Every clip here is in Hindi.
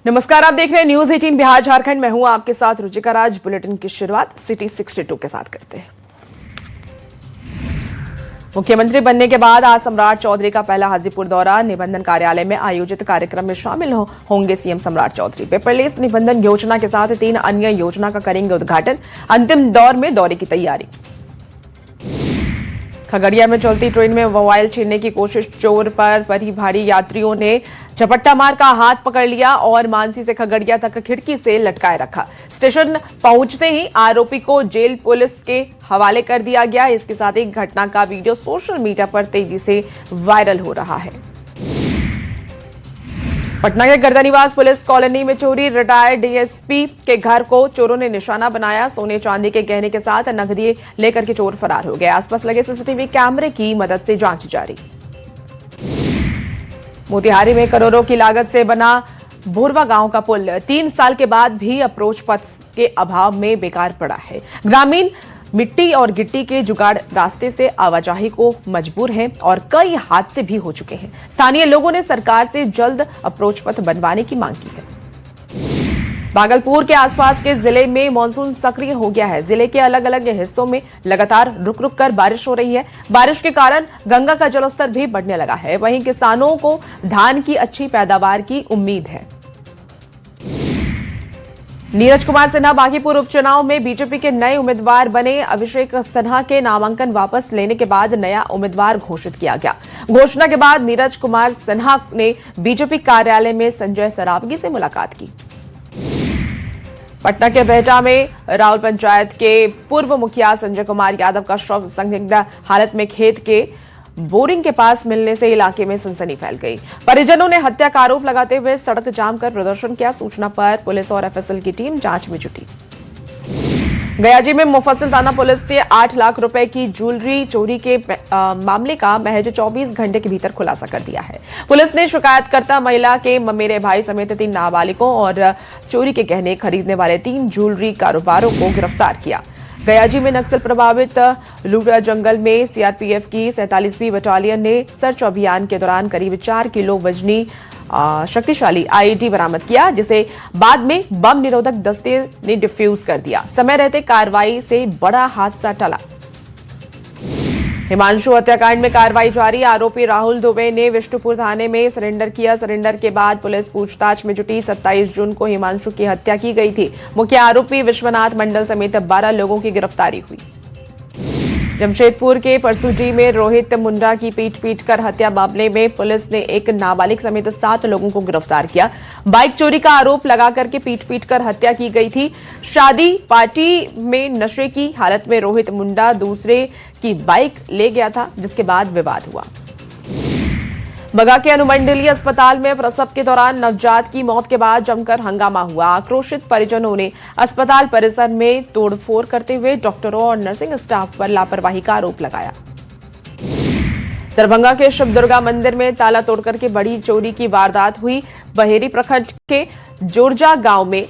नमस्कार, आप देख रहे हैं न्यूज 18 बिहार झारखंड। मैं हूं आपके साथ रुचिका राज। बुलेटिन की शुरुआत सिटी 62 के साथ करते हैं। मुख्यमंत्री बनने के बाद आज सम्राट चौधरी का पहला हाजीपुर दौरा। निबंधन कार्यालय में आयोजित कार्यक्रम में शामिल होंगे सीएम सम्राट चौधरी। पेपरलेस निबंधन योजना के साथ 3 अन्य योजना का करेंगे उद्घाटन। अंतिम दौर में दौरे की तैयारी। खगड़िया में चलती ट्रेन में मोबाइल छीनने की कोशिश, चोर पर परी भारी। यात्रियों ने झपट्टा मार का हाथ पकड़ लिया और मानसी से खगड़िया तक खिड़की से लटकाए रखा। स्टेशन पहुंचते ही आरोपी को जेल पुलिस के हवाले कर दिया गया। इसके साथ ही घटना का वीडियो सोशल मीडिया पर तेजी से वायरल हो रहा है। पटना के गर्दनीबाग पुलिस कॉलोनी में चोरी। रिटायर्ड डीएसपी के घर को चोरों ने निशाना बनाया। सोने चांदी के गहने के साथ नकदी लेकर के चोर फरार हो गए। आसपास लगे सीसीटीवी कैमरे की मदद से जांच जारी। मोतिहारी में करोड़ों की लागत से बना भोरवा गांव का पुल 3 साल के बाद भी अप्रोच पथ के अभाव में बेकार पड़ा है। ग्रामीण मिट्टी और गिट्टी के जुगाड़ रास्ते से आवाजाही को मजबूर हैं और कई हादसे भी हो चुके हैं। स्थानीय लोगों ने सरकार से जल्द अप्रोच पथ बनवाने की मांग की है। भागलपुर के आसपास के जिले में मानसून सक्रिय हो गया है। जिले के अलग अलग हिस्सों में लगातार रुक रुक कर बारिश हो रही है। बारिश के कारण गंगा का जलस्तर भी बढ़ने लगा है। वहीं किसानों को धान की अच्छी पैदावार की उम्मीद है। नीरज कुमार सिन्हा बागीपुर उपचुनाव में बीजेपी के नए उम्मीदवार बने। अभिषेक सिन्हा के नामांकन वापस लेने के बाद नया उम्मीदवार घोषित किया गया। घोषणा के बाद नीरज कुमार सिन्हा ने बीजेपी कार्यालय में संजय सरावगी से मुलाकात की। पटना के बेहटा में राउल पंचायत के पूर्व मुखिया संजय कुमार यादव का शव संदिग्ध हालत में खेत के बोरिंग के पास मिलने से इलाके में सनसनी फैल गई। परिजनों ने हत्या का आरोप लगाते हुए सड़क जाम कर प्रदर्शन किया। सूचना पर पुलिस और एफएसएल की टीम जांच में जुटी। गयाजी में मुफस्सिल थाना पुलिस ने 8 लाख रुपए की ज्वेलरी चोरी के मामले का महज 24 घंटे के भीतर खुलासा कर दिया है। पुलिस ने शिकायतकर्ता महिला के ममेरे भाई समेत 3 नाबालिगों और चोरी के गहने खरीदने वाले 3 ज्वेलरी कारोबारों को गिरफ्तार किया। गयाजी में नक्सल प्रभावित लूड़ा जंगल में सीआरपीएफ की 47वीं बटालियन ने सर्च अभियान के दौरान करीब 4 किलो वजनी शक्तिशाली आईईडी बरामद किया, जिसे बाद में बम निरोधक दस्ते ने डिफ्यूज कर दिया। समय रहते कार्रवाई से बड़ा हादसा टला। हिमांशु हत्याकांड में कार्रवाई जारी। आरोपी राहुल दुबे ने विष्णुपुर थाने में सरेंडर किया। सरेंडर के बाद पुलिस पूछताछ में जुटी। 27 जून को हिमांशु की हत्या की गई थी। मुख्य आरोपी विश्वनाथ मंडल समेत 12 लोगों की गिरफ्तारी हुई। जमशेदपुर के परसूडी में रोहित मुंडा की पीट कर हत्या मामले में पुलिस ने एक नाबालिग समेत 7 लोगों को गिरफ्तार किया। बाइक चोरी का आरोप लगाकर के पीट कर हत्या की गई थी। शादी पार्टी में नशे की हालत में रोहित मुंडा दूसरे की बाइक ले गया था, जिसके बाद विवाद हुआ। बगा के अनुमंडलीय अस्पताल में प्रसव के दौरान नवजात की मौत के बाद जमकर हंगामा हुआ। आक्रोशित परिजनों ने अस्पताल परिसर में तोड़फोड़ करते हुए डॉक्टरों और नर्सिंग स्टाफ पर लापरवाही का आरोप लगाया। दरभंगा के शिव दुर्गा मंदिर में ताला तोड़कर के बड़ी चोरी की वारदात हुई। बहेरी प्रखंड के जोरजा गांव में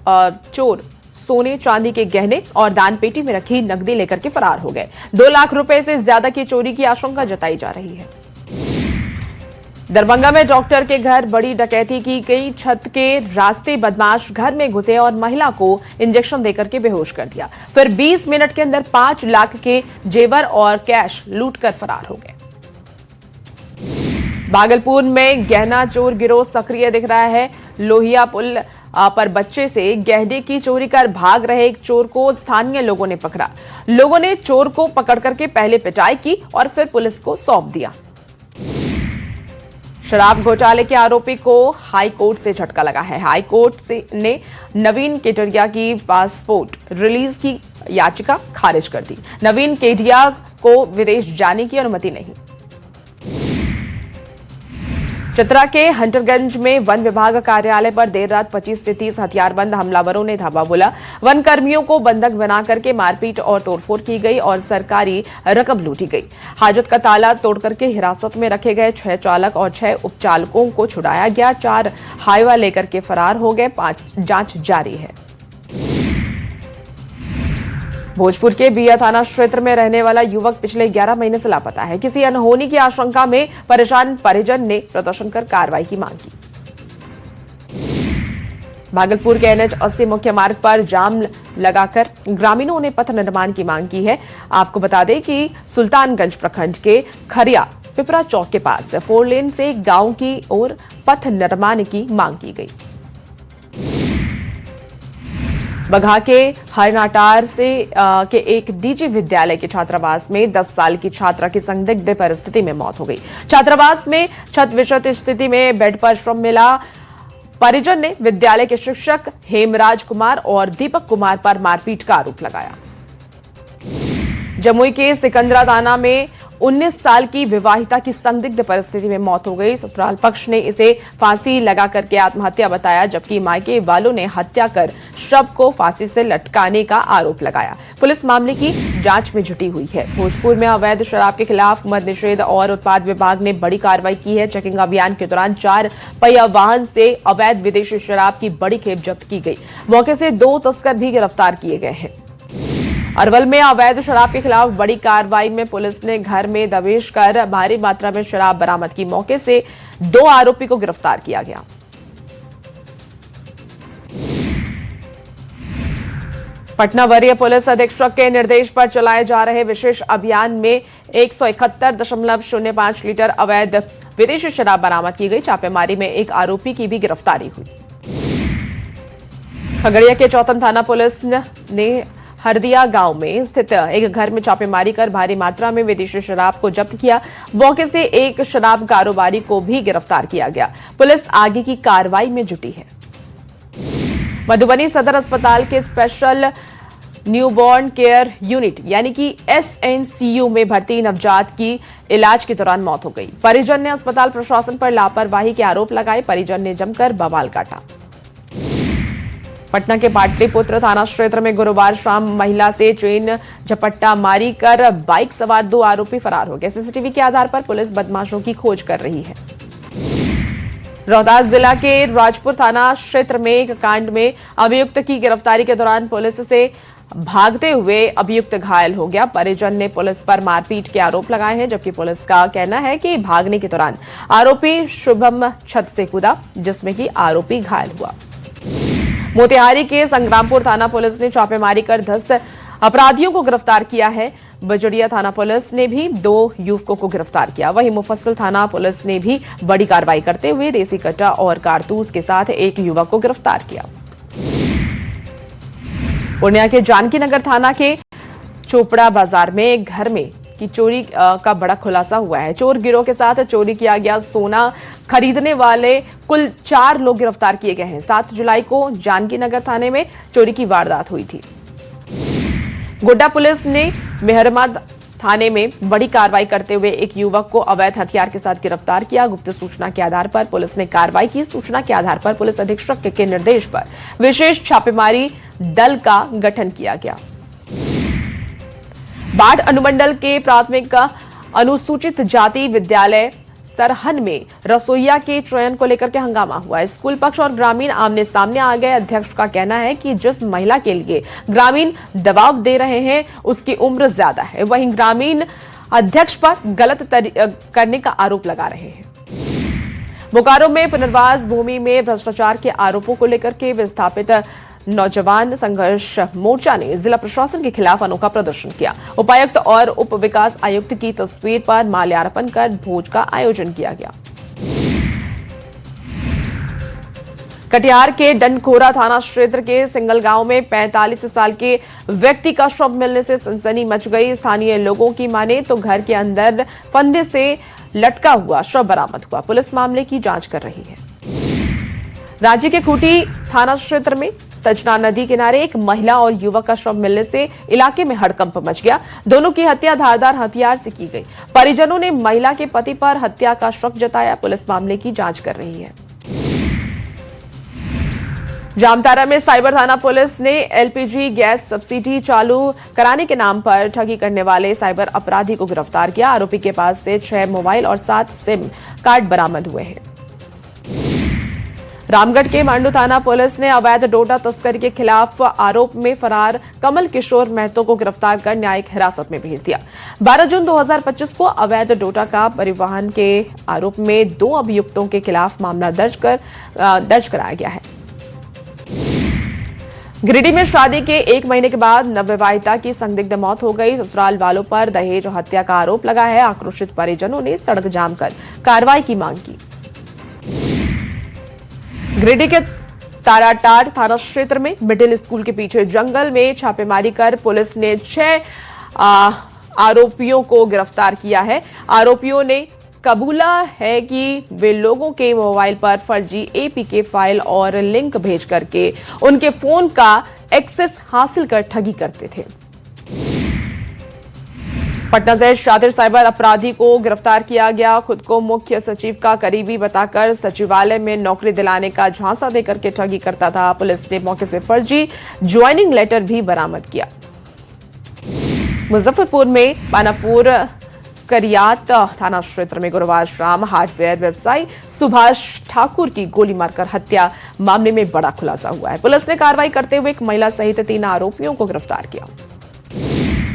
चोर सोने चांदी के गहने और दान पेटी में रखी नकदी लेकर के फरार हो गए। 2 लाख रुपए से ज्यादा की चोरी की आशंका जताई जा रही है। दरभंगा में डॉक्टर के घर बड़ी डकैती की गई। छत के रास्ते बदमाश घर में घुसे और महिला को इंजेक्शन देकर के बेहोश कर दिया। फिर 20 मिनट के अंदर 5 लाख के जेवर और कैश लूटकर फरार हो गए। भागलपुर में गहना चोर गिरोह सक्रिय दिख रहा है। लोहिया पुल पर बच्चे से गहने की चोरी कर भाग रहे एक चोर को स्थानीय लोगों ने पकड़ा। लोगों ने चोर को पकड़ करके पहले पिटाई की और फिर पुलिस को सौंप दिया। शराब घोटाले के आरोपी को हाई कोर्ट से झटका लगा है। हाई कोर्ट ने नवीन केडिया की पासपोर्ट रिलीज की याचिका खारिज कर दी। नवीन केडिया को विदेश जाने की अनुमति नहीं। चतरा के हंटरगंज में वन विभाग कार्यालय पर देर रात 25 से 30 हथियारबंद हमलावरों ने धावा बोला। वन कर्मियों को बंधक बनाकर के मारपीट और तोड़फोड़ की गई और सरकारी रकम लूटी गई। हाजत का ताला तोड़कर के हिरासत में रखे गए 6 चालक और 6 उपचालकों को छुड़ाया गया। 4 हाईवा लेकर के फरार हो गए। 5 जांच जारी है। भोजपुर के बिया थाना क्षेत्र में रहने वाला युवक पिछले 11 महीने से लापता है। किसी अनहोनी की आशंका में परेशान परिजन ने प्रदर्शन कर कार्रवाई की मांग की। भागलपुर के NH 80 मुख्य मार्ग पर जाम लगाकर ग्रामीणों ने पथ निर्माण की मांग की है। आपको बता दें कि सुल्तानगंज प्रखंड के खरिया पिपरा चौक के पास 4 लेन से गांव की ओर पथ निर्माण की मांग की गई। बगहा के हरनाटार के एक निजी विद्यालय के छात्रावास में 10 साल की छात्रा की संदिग्ध परिस्थिति में मौत हो गई। छात्रावास में छत विक्षत स्थिति में बेड पर श्रम मिला। परिजन ने विद्यालय के शिक्षक हेमराज कुमार और दीपक कुमार पर मारपीट का आरोप लगाया। जमुई के सिकंदरा थाना में 19 साल की विवाहिता की संदिग्ध परिस्थिति में मौत हो गई। ससुराल पक्ष ने इसे फांसी लगा करके आत्महत्या बताया, जबकि मायके वालों ने हत्या कर शव को फांसी से लटकाने का आरोप लगाया। पुलिस मामले की जांच में जुटी हुई है। भोजपुर में अवैध शराब के खिलाफ मद्य निषेध और उत्पाद विभाग ने बड़ी कार्रवाई की है। चेकिंग अभियान के दौरान 4 पहिया वाहन से अवैध विदेशी शराब की बड़ी खेप जब्त की गई। मौके से 2 तस्कर भी गिरफ्तार किए गए हैं। अरवल में अवैध शराब के खिलाफ बड़ी कार्रवाई में पुलिस ने घर में दबिश कर भारी मात्रा में शराब बरामद की। मौके से 2 आरोपी को गिरफ्तार किया गया। पटना वरीय पुलिस अधीक्षक के निर्देश पर चलाए जा रहे विशेष अभियान में 171.05 लीटर अवैध विदेशी शराब बरामद की गई। छापेमारी में एक आरोपी की भी गिरफ्तारी हुई। खगड़िया के चौथम थाना पुलिस ने हरदिया गांव में स्थित एक घर में छापेमारी कर भारी मात्रा में विदेशी शराब को जब्त किया। मौके से एक शराब कारोबारी को भी गिरफ्तार किया गया। पुलिस आगे की कार्रवाई में जुटी है। मधुबनी सदर अस्पताल के स्पेशल न्यूबॉर्न केयर यूनिट यानी कि SNCU में भर्ती नवजात की इलाज के दौरान मौत हो गई। परिजन ने अस्पताल प्रशासन पर लापरवाही के आरोप लगाए। परिजन ने जमकर बवाल काटा। पटना के पाटलिपुत्र थाना क्षेत्र में गुरुवार शाम महिला से चेन झपट्टा मारी कर बाइक सवार 2 आरोपी फरार हो गए। सीसीटीवी के आधार पर पुलिस बदमाशों की खोज कर रही है। रोहतास जिला के राजपुर थाना क्षेत्र में एक कांड में अभियुक्त की गिरफ्तारी के दौरान पुलिस से भागते हुए अभियुक्त घायल हो गया। परिजन ने पुलिस पर मारपीट के आरोप लगाए हैं, जबकि पुलिस का कहना है कि भागने के दौरान आरोपी शुभम छत से कूदा, जिसमें कि आरोपी घायल हुआ। मोतिहारी के संग्रामपुर थाना पुलिस ने छापेमारी कर 10 अपराधियों को गिरफ्तार किया है। बजड़िया थाना पुलिस ने भी 2 युवकों को गिरफ्तार किया। वहीं मुफस्सिल थाना पुलिस ने भी बड़ी कार्रवाई करते हुए देसी कट्टा और कारतूस के साथ एक युवक को गिरफ्तार किया। पूर्णिया के जानकी नगर थाना के चोपड़ा बाजार में एक घर में की चोरी का बड़ा खुलासा हुआ है। चोर गिरोह के साथ चोरी किया गया सोना खरीदने वाले कुल 4 लोग गिरफ्तार किए गए हैं। 7 जुलाई को जानकी नगर थाने में चोरी की वारदात हुई थी। गोड्डा पुलिस ने मेहरमद थाने में बड़ी कार्रवाई करते हुए एक युवक को अवैध हथियार के साथ गिरफ्तार किया। गुप्त सूचना के आधार पर पुलिस ने कार्रवाई की। सूचना के आधार पर पुलिस अधीक्षक के निर्देश पर विशेष छापेमारी दल का गठन किया गया। बाढ़ अनुमंडल के प्राथमिक अनुसूचित जाति विद्यालय सरहन में रसोईया के चयन को लेकर के हंगामा हुआ। स्कूल पक्ष और ग्रामीण आमने सामने आ गए। अध्यक्ष का कहना है कि जिस महिला के लिए ग्रामीण दबाव दे रहे हैं उसकी उम्र ज्यादा है। वहीं ग्रामीण अध्यक्ष पर गलत करने का आरोप लगा रहे हैं। बोकारो में पुनर्वास भूमि में भ्रष्टाचार के आरोपों को लेकर के विस्थापित नौजवान संघर्ष मोर्चा ने जिला प्रशासन के खिलाफ अनोखा प्रदर्शन किया। उपायुक्त और उप विकास आयुक्त की तस्वीर पर माल्यार्पण कर भोज का आयोजन किया गया। कटिहार के डंडखोरा थाना क्षेत्र के सिंगल गांव में 45 साल के व्यक्ति का शव मिलने से सनसनी मच गई। स्थानीय लोगों की माने तो घर के अंदर फंदे से लटका हुआ शव बरामद हुआ। पुलिस मामले की जांच कर रही है। राज्य के खूंटी थाना क्षेत्र में तजना नदी किनारे एक महिला और युवक का शव मिलने से इलाके में हड़कंप मच गया। दोनों की हत्या धारदार हथियार से की गई। परिजनों ने महिला के पति पर हत्या का शक जताया। पुलिस मामले की जांच कर रही है। जामताड़ा में साइबर थाना पुलिस ने LPG गैस सब्सिडी चालू कराने के नाम पर ठगी करने वाले साइबर अपराधी को गिरफ्तार किया। आरोपी के पास से 6 मोबाइल और 7 सिम कार्ड बरामद हुए हैं। रामगढ़ के मांडू थाना पुलिस ने अवैध डोडा तस्करी के खिलाफ आरोप में फरार कमल किशोर महतो को गिरफ्तार कर न्यायिक हिरासत में भेज दिया। 12 जून 2025 को अवैध डोडा का परिवहन के आरोप में 2 अभियुक्तों के खिलाफ मामला दर्ज कराया गया है। गिरिडीह में शादी के 1 महीने के बाद नवविवाहिता की संदिग्ध मौत हो गई। ससुराल वालों पर दहेज और हत्या का आरोप लगा है। आक्रोशित परिजनों ने सड़क जाम कर कार्रवाई की मांग की। गिरिडीह के ताराटाड़ थाना क्षेत्र में मिडिल स्कूल के पीछे जंगल में छापेमारी कर पुलिस ने 6 आरोपियों को गिरफ्तार किया है। आरोपियों ने कबूला है कि वे लोगों के मोबाइल पर फर्जी एपीके फाइल और लिंक भेज करके उनके फोन का एक्सेस हासिल कर ठगी करते थे। पटना से शातिर साइबर अपराधी को गिरफ्तार किया गया। खुद को मुख्य सचिव का करीबी बताकर सचिवालय में नौकरी दिलाने का झांसा देकर के ठगी करता था। पुलिस ने मौके से फर्जी ज्वाइनिंग लेटर भी बरामद किया। मुजफ्फरपुर में पानापुर करियात थाना क्षेत्र में गुरुवार शाम हार्डवेयर व्यवसायी सुभाष ठाकुर की गोली मारकर हत्या मामले में बड़ा खुलासा हुआ है। पुलिस ने कार्रवाई करते हुए एक महिला सहित 3 आरोपियों को गिरफ्तार किया।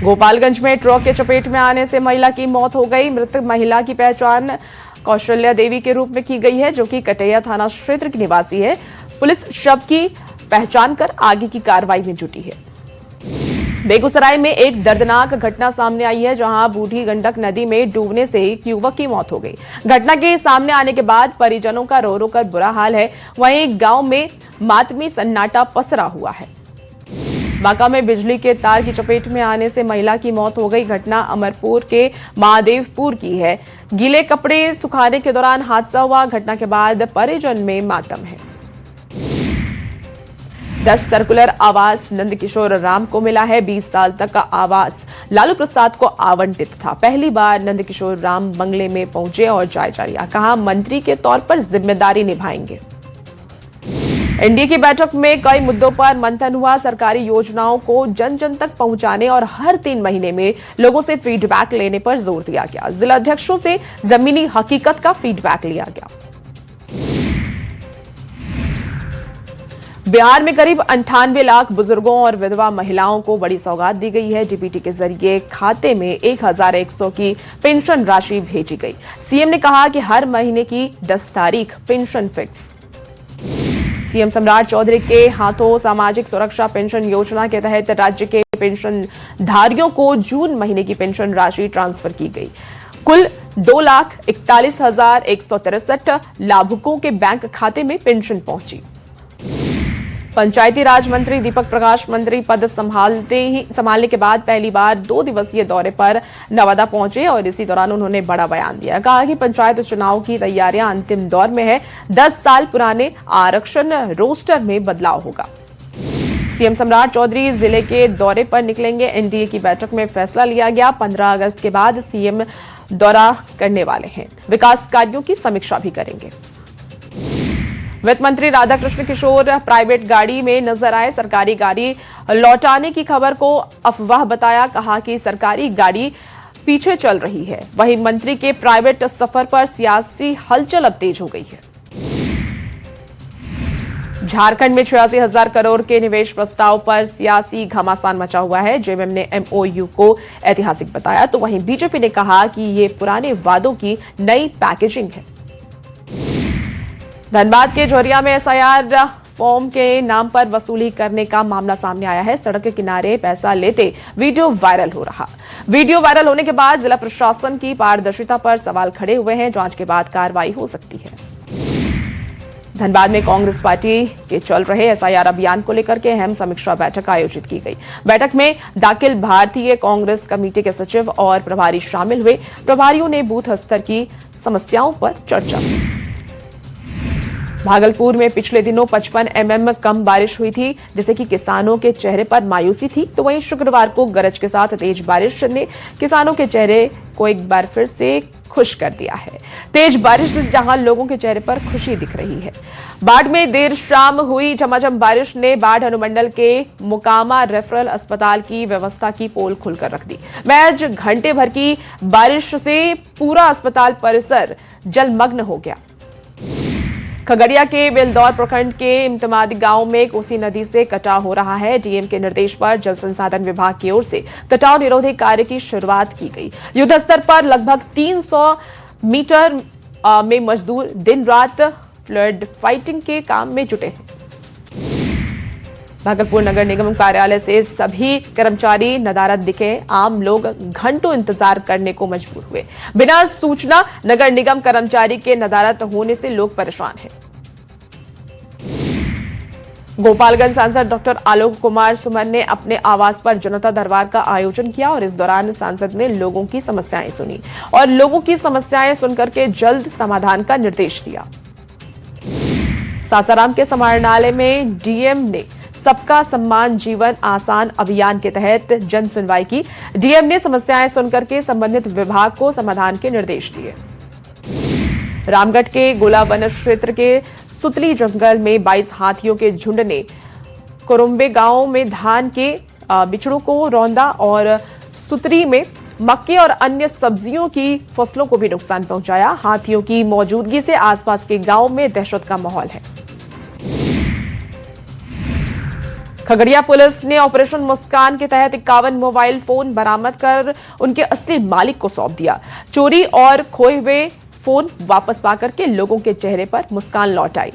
गोपालगंज में ट्रक के चपेट में आने से महिला की मौत हो गई। मृतक महिला की पहचान कौशल्या देवी के रूप में की गई है, जो कि कटैया थाना क्षेत्र की निवासी है। पुलिस शव की पहचान कर आगे की कार्रवाई में जुटी है। बेगूसराय में एक दर्दनाक घटना सामने आई है, जहां बूढ़ी गंडक नदी में डूबने से एक युवक की मौत हो गई। घटना के सामने आने के बाद परिजनों का रो रो कर बुरा हाल है। वहीं गांव में मातमी सन्नाटा पसरा हुआ है। बांका में बिजली के तार की चपेट में आने से महिला की मौत हो गई। घटना अमरपुर के महादेवपुर की है। गीले कपड़े सुखाने के दौरान हादसा हुआ। घटना के बाद परिजन में मातम है। 10 सर्कुलर आवास नंदकिशोर राम को मिला है। 20 साल तक का आवास लालू प्रसाद को आवंटित था। पहली बार नंदकिशोर राम बंगले में पहुंचे और जायजा लिया। कहा, मंत्री के तौर पर जिम्मेदारी निभाएंगे। एनडीए की बैठक में कई मुद्दों पर मंथन हुआ। सरकारी योजनाओं को जन जन तक पहुंचाने और हर 3 महीने में लोगों से फीडबैक लेने पर जोर दिया गया। जिला अध्यक्षों से जमीनी हकीकत का फीडबैक लिया गया। बिहार में करीब 98 लाख बुजुर्गों और विधवा महिलाओं को बड़ी सौगात दी गई है। डीबीटी के जरिए खाते में 1100 की पेंशन राशि भेजी गई। सीएम ने कहा कि हर महीने की 10 तारीख पेंशन फिक्स। सीएम सम्राट चौधरी के हाथों सामाजिक सुरक्षा पेंशन योजना के तहत राज्य के पेंशनधारियों को जून महीने की पेंशन राशि ट्रांसफर की गई। कुल 2,41,163 लाभुकों के बैंक खाते में पेंशन पहुंची। पंचायती राज मंत्री दीपक प्रकाश मंत्री पद संभालने के बाद पहली बार 2 दिवसीय दौरे पर नवादा पहुंचे और इसी दौरान उन्होंने बड़ा बयान दिया। कहा कि पंचायत चुनाव की तैयारियां अंतिम दौर में है। 10 साल पुराने आरक्षण रोस्टर में बदलाव होगा। सीएम सम्राट चौधरी जिले के दौरे पर निकलेंगे। एनडीए की बैठक में फैसला लिया गया। 15 अगस्त के बाद सीएम दौरा करने वाले हैं। विकास कार्यों की समीक्षा भी करेंगे। वित्त मंत्री राधाकृष्ण किशोर प्राइवेट गाड़ी में नजर आए। सरकारी गाड़ी लौटाने की खबर को अफवाह बताया। कहा कि सरकारी गाड़ी पीछे चल रही है। वहीं मंत्री के प्राइवेट सफर पर सियासी हलचल अब तेज हो गई है। झारखंड में 86,000 करोड़ के निवेश प्रस्ताव पर सियासी घमासान मचा हुआ है। जेएमएम ने एमओयू को ऐतिहासिक बताया, तो वहीं बीजेपी ने कहा कि ये पुराने वादों की नई पैकेजिंग है। धनबाद के झोरिया में एसआईआर फॉर्म के नाम पर वसूली करने का मामला सामने आया है। सड़क के किनारे पैसा लेते वीडियो वायरल हो रहा। वीडियो वायरल होने के बाद जिला प्रशासन की पारदर्शिता पर सवाल खड़े हुए हैं। जांच के बाद कार्रवाई हो सकती है। धनबाद में कांग्रेस पार्टी के चल रहे एसआईआर अभियान को लेकर के अहम समीक्षा बैठक आयोजित की गई। बैठक में दाखिल भारतीय कांग्रेस कमेटी के सचिव और प्रभारी शामिल हुए। प्रभारियों ने बूथ स्तर की समस्याओं पर चर्चा की। भागलपुर में पिछले दिनों 55 mm कम बारिश हुई थी, जिससे कि किसानों के चेहरे पर मायूसी थी। तो वहीं शुक्रवार को गरज के साथ तेज बारिश ने किसानों के चेहरे को एक बार फिर से खुश कर दिया है। तेज बारिश से जहां लोगों के चेहरे पर खुशी दिख रही है। बाढ़ में देर शाम हुई झमाझम बारिश ने बाढ़ अनुमंडल के मुकामा रेफरल अस्पताल की व्यवस्था की पोल खुलकर रख दी। महज घंटे भर की बारिश से पूरा अस्पताल परिसर जलमग्न हो गया। खगड़िया के बेलदौर प्रखंड के इम्तमादी गांव में कोसी नदी से कटाव हो रहा है। डीएम के निर्देश पर जल संसाधन विभाग की ओर से कटाव निरोधी कार्य की शुरुआत की गई। युद्ध स्तर पर लगभग 300 मीटर में मजदूर दिन रात फ्लड फाइटिंग के काम में जुटे हैं। भागलपुर नगर निगम कार्यालय से सभी कर्मचारी नदारद दिखे। आम लोग घंटों इंतजार करने को मजबूर हुए। बिना सूचना नगर निगम कर्मचारी के नदारद होने से लोग परेशान हैं। गोपालगंज सांसद डॉक्टर आलोक कुमार सुमन ने अपने आवास पर जनता दरबार का आयोजन किया और इस दौरान सांसद ने लोगों की समस्याएं सुनी और लोगों की समस्याएं सुनकर के जल्द समाधान का निर्देश दिया। सासाराम के समाहरणालय में डीएम ने सबका सम्मान जीवन आसान अभियान के तहत जन सुनवाई की। डीएम ने समस्याएं सुनकर के संबंधित विभाग को समाधान के निर्देश दिए। रामगढ़ के गोला वन क्षेत्र के सुतली जंगल में 22 हाथियों के झुंड ने कोरम्बे गांव में धान के बिचड़ों को रौंदा और सुतरी में मक्के और अन्य सब्जियों की फसलों को भी नुकसान पहुंचाया। हाथियों की मौजूदगी से आसपास के गांव में दहशत का माहौल है। खगड़िया पुलिस ने ऑपरेशन मुस्कान के तहत 51 मोबाइल फोन बरामद कर उनके असली मालिक को सौंप दिया। चोरी और खोए हुए फोन वापस पाकर के लोगों के चेहरे पर मुस्कान लौट आई।